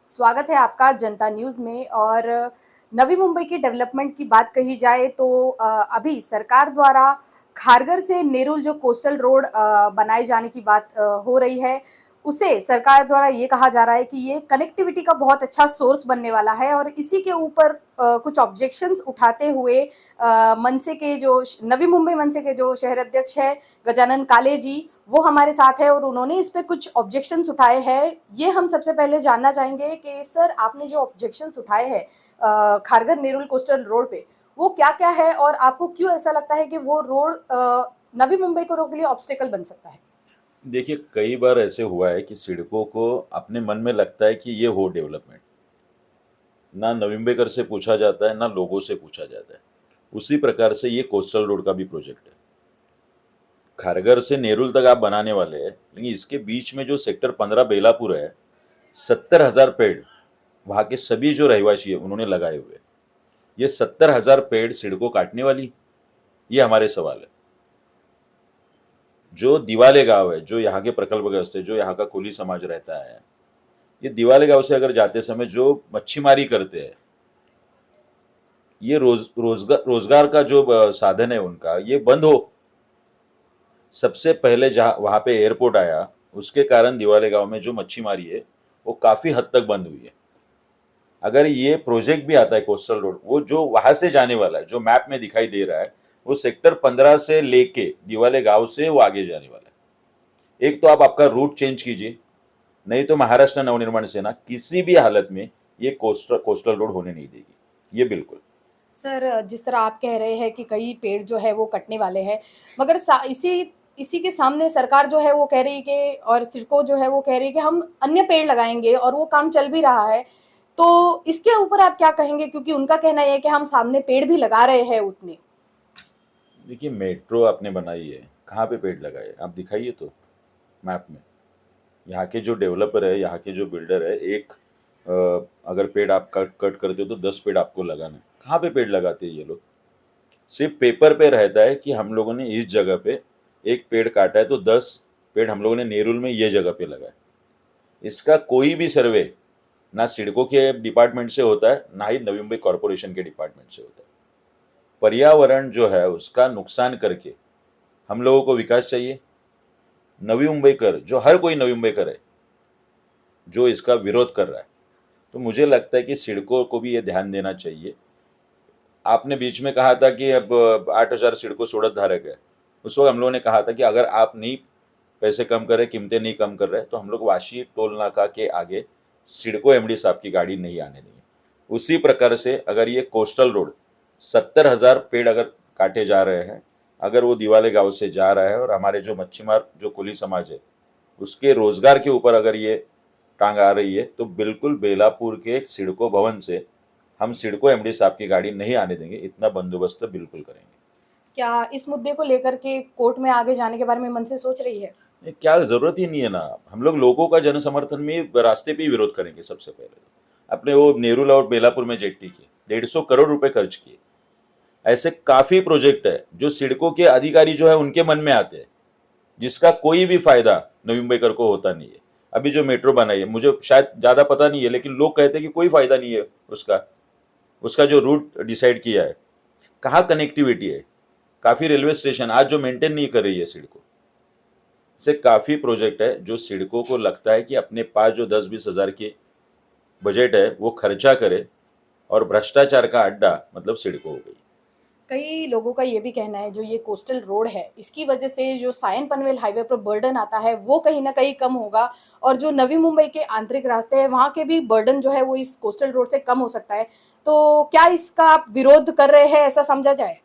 स्वागत है आपका जनता न्यूज़ में। और नवी मुंबई की डेवलपमेंट की बात कही जाए तो अभी सरकार द्वारा खारघर से नेरुल जो कोस्टल रोड बनाए जाने की बात हो रही है, उसे सरकार द्वारा ये कहा जा रहा है कि ये कनेक्टिविटी का बहुत अच्छा सोर्स बनने वाला है। और इसी के ऊपर कुछ ऑब्जेक्शंस उठाते हुए मनसे के जो नवी मुंबई मनसे के जो शहर अध्यक्ष है गजानन काले जी, वो हमारे साथ है और उन्होंने इस पे कुछ ऑब्जेक्शंस उठाए हैं। ये हम सबसे पहले जानना चाहेंगे कि सर, आपने जो ऑब्जेक्शंस उठाए हैं खारघर नेरुल कोस्टल रोड पे, वो क्या क्या है और आपको क्यों ऐसा लगता है कि वो रोड नवी मुंबई को के लिए ऑब्स्टेकल बन सकता है? देखिए, कई बार ऐसे हुआ है कि सिडको को अपने मन में लगता है कि ये हो डेवलपमेंट। ना नवी मुंबईकर से पूछा जाता है, ना लोगों से पूछा जाता है। उसी प्रकार से ये कोस्टल रोड का भी प्रोजेक्ट है। खारघर से नेरुल तक आप बनाने वाले हैं, लेकिन इसके बीच में जो सेक्टर 15 बेलापुर है, 70,000 पेड़ वहाँ के सभी जो रहवासी है उन्होंने लगाए हुए हैं। ये 70,000 पेड़ सिडको काटने वाली, ये हमारे सवाल है। जो दिवाले गांव है, जो यहाँ के प्रकल्पग्रस्त है, जो यहाँ का कोली समाज रहता है, ये दिवाले गांव से अगर जाते समय जो मच्छीमारी करते हैं, ये रोजगार का जो साधन है उनका, ये बंद हो। सबसे पहले जहाँ वहाँ पे एयरपोर्ट आया, उसके कारण दिवाले गांव में जो मच्छीमारी है वो काफी हद तक बंद हुई है। अगर ये प्रोजेक्ट भी आता है कोस्टल रोड, वो जो वहां से जाने वाला है, जो मैप में दिखाई दे रहा है, वो सेक्टर 15 से लेके दिवाले गांव से वो आगे जाने वाला है। एक तो आप आपका रूट चेंज कीजिए, नहीं तो महाराष्ट्र नवनिर्माण सेना किसी भी हालत में ये कोस्टल रोड होने नहीं देगी, ये बिल्कुल। सर, जिस तरह आप कह रहे हैं कि कई पेड़ जो है वो कटने वाले हैं, मगर इसी इसी के सामने सरकार जो है वो कह रही है कि, और सिडको जो है वो कह रही है कि हम अन्य पेड़ लगाएंगे और वो काम चल भी रहा है। तो इसके ऊपर आप क्या कहेंगे, क्योंकि उनका कहना ये है कि हम सामने पेड़ भी लगा रहे हैं उतने। देखिए, मेट्रो आपने बनाई है, कहाँ पे पेड़ लगाए आप दिखाइए तो मैप में। यहाँ के जो डेवलपर है, यहाँ के जो बिल्डर है, एक अगर पेड़ आप कट कट करते हो तो 10 पेड़ आपको लगाना है। कहाँ पे पेड़ लगाते हैं ये लोग? सिर्फ पेपर पे रहता है कि हम लोगों ने इस जगह पे एक पेड़ काटा है, तो 10 पेड़ हम लोगों ने नेरुल में ये जगह पे लगाए। इसका कोई भी सर्वे ना सिडको के डिपार्टमेंट से होता है, ना ही नवी मुंबई कॉरपोरेशन के डिपार्टमेंट से होता है। पर्यावरण जो है उसका नुकसान करके हम लोगों को विकास चाहिए। नवी मुंबईकर, जो हर कोई नवी मुंबईकर है, जो इसका विरोध कर रहा है, तो मुझे लगता है कि सिडको को भी ये ध्यान देना चाहिए। आपने बीच में कहा था कि अब 8,000 सिडको सोडत धारक है। उस वक्त हम लोगों ने कहा था कि अगर आप नहीं पैसे कम कर रहे, कीमतें नहीं कम कर रहे, तो हम लोग वाशी टोल नाका के आगे सिडको एमडी साहब की गाड़ी नहीं आने देंगे। उसी प्रकार से अगर ये कोस्टल रोड 70,000 पेड़ अगर काटे जा रहे हैं, अगर वो दिवाले गांव से जा रहा है और हमारे जो मच्छीमार जो कुली समाज है उसके रोजगार के ऊपर अगर ये टांग आ रही है, तो बिल्कुल बेलापुर के एक सिडको भवन से हम सिडको एमडी साहब की गाड़ी नहीं आने देंगे। इतना बंदोबस्त बिल्कुल करेंगे। क्या इस मुद्दे को लेकर के कोर्ट में आगे जाने के बारे में मन से सोच रही है? ये क्या जरूरत ही नहीं है ना। हम लोग लोगों का जन समर्थन में रास्ते पे ही विरोध करेंगे। सबसे पहले अपने वो नेरुल और बेलापुर में जेट्टी की 150 करोड़ रुपए खर्च किए। ऐसे काफी प्रोजेक्ट है जो सिडको के अधिकारी जो है उनके मन में आते हैं, जिसका कोई भी फायदा नवी मुंबईकर को होता नहीं है। अभी जो मेट्रो बनाई है, मुझे शायद ज्यादा पता नहीं है, लेकिन लोग कहते हैं कि कोई फायदा नहीं है उसका। उसका जो रूट डिसाइड किया है, कहाँ कनेक्टिविटी है। काफी रेलवे स्टेशन आज जो मेंटेन नहीं कर रही है सिडको। से काफी प्रोजेक्ट है जो सिडको को लगता है कि अपने पास जो 10-20 हजार की बजट है वो खर्चा करे, और भ्रष्टाचार का अड्डा मतलब सिडको हो गई। कई लोगों का ये भी कहना है, जो ये कोस्टल रोड है इसकी वजह से जो सायन पनवेल हाईवे पर बर्डन आता है वो कहीं ना कहीं कम होगा, और जो नवी मुंबई के आंतरिक रास्ते हैं वहाँ के भी बर्डन जो है वो इस कोस्टल रोड से कम हो सकता है। तो क्या इसका आप विरोध कर रहे हैं, ऐसा समझा जाए?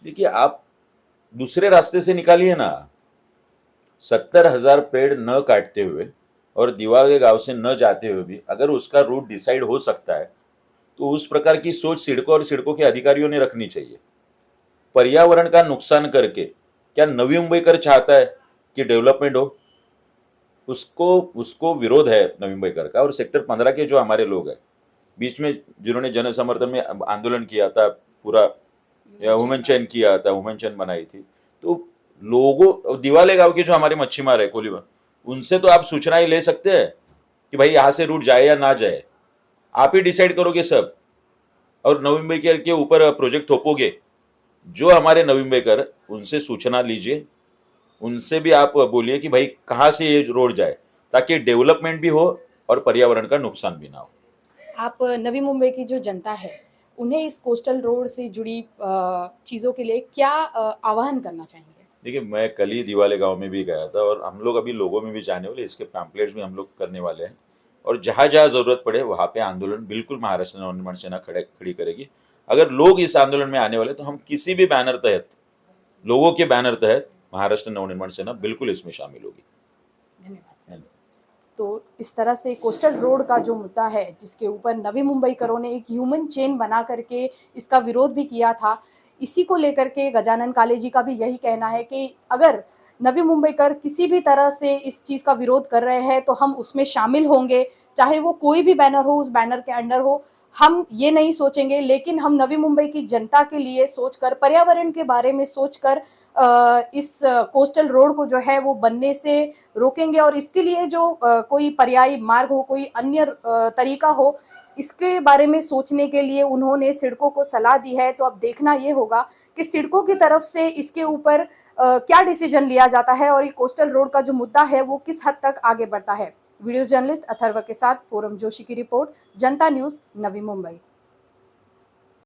देखिए, आप दूसरे रास्ते से निकालिए ना। 70,000 पेड़ न काटते हुए और दीवार के गांव से न जाते हुए भी अगर उसका रूट डिसाइड हो सकता है, तो उस प्रकार की सोच सिडको और सिडको के अधिकारियों ने रखनी चाहिए। पर्यावरण का नुकसान करके क्या नवी मुंबईकर चाहता है कि डेवलपमेंट हो? उसको उसको विरोध है नवी मुंबईकर का। और सेक्टर 15 के जो हमारे लोग हैं बीच में, जिन्होंने जन समर्थन में आंदोलन किया था, पूरा वुमेन चैन किया था, वुमेन चैन बनाई थी, तो लोगों दिवाले गांव के जो हमारे मच्छीमार है कोलीबा, उनसे तो आप सूचनाएं ले सकते हैं कि भाई यहाँ से रूट जाए या ना जाए। आप ही डिसाइड करोगे सब, और नवी मुंबईकर के ऊपर प्रोजेक्ट थोपोगे। जो हमारे नवी मुंबईकर, उनसे सूचना लीजिए, उनसे भी आप बोलिए कि भाई कहाँ से ये रोड जाए, ताकि डेवलपमेंट भी हो और पर्यावरण का नुकसान भी ना हो। आप नवी मुंबई की जो जनता है, उन्हें इस कोस्टल रोड से जुड़ी चीज़ों के लिए क्या आह्वान करना चाहेंगे? देखिए, मैं कल ही दिवाले गांव में भी गया था, और हम लोग अभी लोगों में भी जाने वाले, इसके पैम्पलेट्स भी हम लोग करने वाले हैं। और जहाँ जहाँ ज़रूरत पड़े वहाँ पे आंदोलन बिल्कुल महाराष्ट्र नवनिर्माण सेना खड़ी करेगी। अगर लोग इस आंदोलन में आने वाले, तो हम किसी भी बैनर तहत, लोगों के बैनर तहत, महाराष्ट्र नवनिर्माण सेना बिल्कुल इसमें शामिल होगी। धन्यवाद सर। तो इस तरह से कोस्टल रोड का जो मुद्दा है, जिसके ऊपर नवी मुंबईकरों ने एक ह्यूमन चेन बना करके इसका विरोध भी किया था, इसी को लेकर के गजानन काले जी का भी यही कहना है कि अगर नवी मुंबईकर किसी भी तरह से इस चीज़ का विरोध कर रहे हैं तो हम उसमें शामिल होंगे, चाहे वो कोई भी बैनर हो, उस बैनर के अंडर हो। हम ये नहीं सोचेंगे, लेकिन हम नवी मुंबई की जनता के लिए सोचकर, पर्यावरण के बारे में सोचकर इस कोस्टल रोड को जो है वो बनने से रोकेंगे, और इसके लिए जो कोई पर्यायी मार्ग हो, कोई अन्य तरीका हो, इसके बारे में सोचने के लिए उन्होंने सिडको को सलाह दी है। तो अब देखना ये होगा कि सिडको की तरफ से इसके ऊपर क्या डिसीजन लिया जाता है, और ये कोस्टल रोड का जो मुद्दा है वो किस हद तक आगे बढ़ता है। वीडियो जर्नलिस्ट अथर्व के साथ फोरम जोशी की रिपोर्ट, जनता न्यूज़, नवी मुंबई।